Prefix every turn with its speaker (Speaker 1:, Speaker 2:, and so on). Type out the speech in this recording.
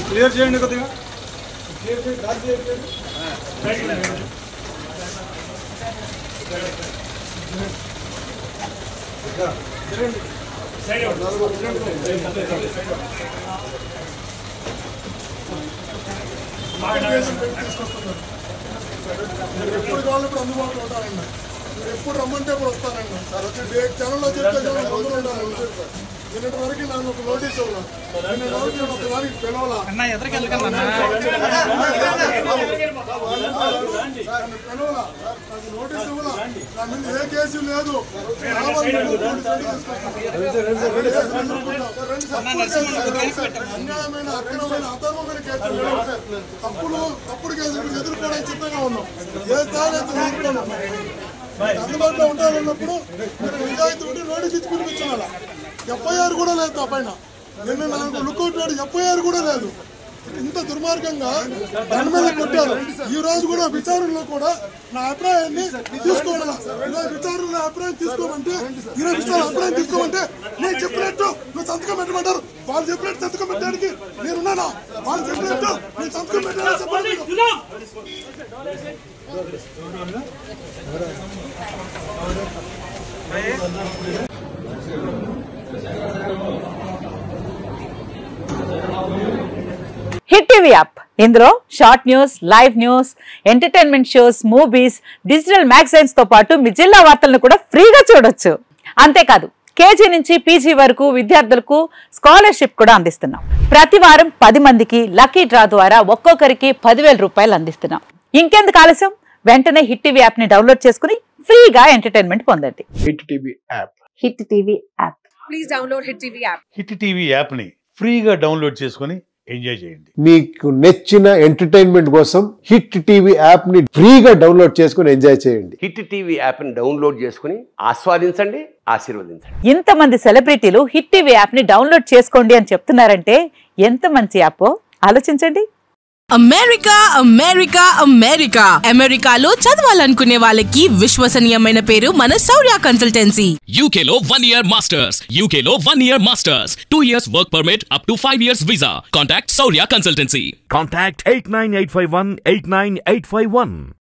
Speaker 1: Clear చేయండి కొద్దిగా clear చేయండి దారి చేయండి ఎప్పుడు కావాలి ఇప్పుడు అందుబాటులో ఉంటారండి ఎప్పుడు రమ్మంటే ఇప్పుడు వస్తానండి ఛానల్లో చెప్తే నిన్నటి వరకు నాకు ఒక నోటీస్ ఇవ్వాలి నిన్న వరకు నేను ఒకదానికి పిలవాలా పిలవాలా నాకు నోటీస్ ఇవ్వాలా నా మీద ఏ కేసు లేదు అన్యాయమైన అక్రమమైన అధర్మమైన కేసులు తప్పుడు కేసులు ఎదుర్కోవడానికి సిద్ధంగా ఉన్నాం ఏ స్థాయి ఎదుర్కొన్నాం అందుబాటులో ఉంటారన్నప్పుడు మీరు నిజాయితీ ఉంటే నోటీస్ ఇచ్చి పిలిపించాలా ఎఫ్ఐఆర్ కూడా లేదు నా పైన నిన్న నాకు లుక్అవుట్ నాడు ఎఫ్ఐఆర్ కూడా లేదు ఇంత దుర్మార్గంగా దాని మీద కొట్టారు ఈ రోజు కూడా విచారణలో కూడా నా అభిప్రాయాన్ని తీసుకోవాలా ఈరోజు విచారణలో అభిప్రాయం తీసుకోమంటే ఈరోజు అభిప్రాయం తీసుకోమంటే నేను చెప్పినట్టు నువ్వు సంతకం పెట్టమంటారు వాళ్ళు చెప్పినట్టు సంతకం పెట్టడానికి నేనున్నానా వాళ్ళు చెప్పినట్టు నేను సంతకం పెట్టాలని చెప్పండి
Speaker 2: హిట్ టీవీ యాప్ ఇందులో short news, live news, entertainment shows, movies, digital magazines తో పాటు మీ జిల్లా వార్తలను కూడా ఫ్రీగా చూడొచ్చు. అంతేకాదు కేజీ నుంచి పీజీ వరకు విద్యార్థులకు స్కాలర్షిప్ కూడా అందిస్తున్నాం. ప్రతి వారం 10 మందికి లక్కీ డ్రా ద్వారా ఒక్కొక్కరికి 10,000 రూపాయలు అందిస్తున్నాం. ఇంకెందుకు ఆలస్యం, వెంటనే హిట్ టీవీ యాప్ ని డౌన్లోడ్ చేసుకుని ఫ్రీగా ఎంటర్టైన్మెంట్ పొందండి.
Speaker 3: Hit TV app.
Speaker 2: Hit TV app.
Speaker 4: Please download hit TV app.
Speaker 5: Hit TV app ని ఫ్రీగా డౌన్లోడ్ చేసుకుని ఎంజాయ్ చేయండి.
Speaker 3: మీకు నచ్చిన ఎంటర్టైన్మెంట్ కోసం హిట్ టీవీ యాప్ ని ఫ్రీగా డౌన్లోడ్ చేసుకుని ఎంజాయ్ చేయండి.
Speaker 6: హిట్ టీవీ యాప్ ని డౌన్లోడ్ చేసుకుని ఆస్వాదించండి, ఆశీర్వదించండి.
Speaker 2: ఇంతమంది సెలబ్రిటీలు హిట్ టీవీ యాప్ ని డౌన్లోడ్ చేసుకోండి అని చెప్తున్నారంటే ఎంత మంచి యాప్ ఆలోచించండి.
Speaker 7: అమెరికా అమెరికా అమెరికా అమెరికాలో చదవాలనుకునే వాళ్ళకి విశ్వసనీయమైన పేరు మన శౌర్య కన్సల్టెన్సీ.
Speaker 8: UK లో 1 year masters, UK లో 1 year masters, 2 years work permit up to 5 years visa. Contact Saurya Consultancy.
Speaker 9: Contact 89851 89851.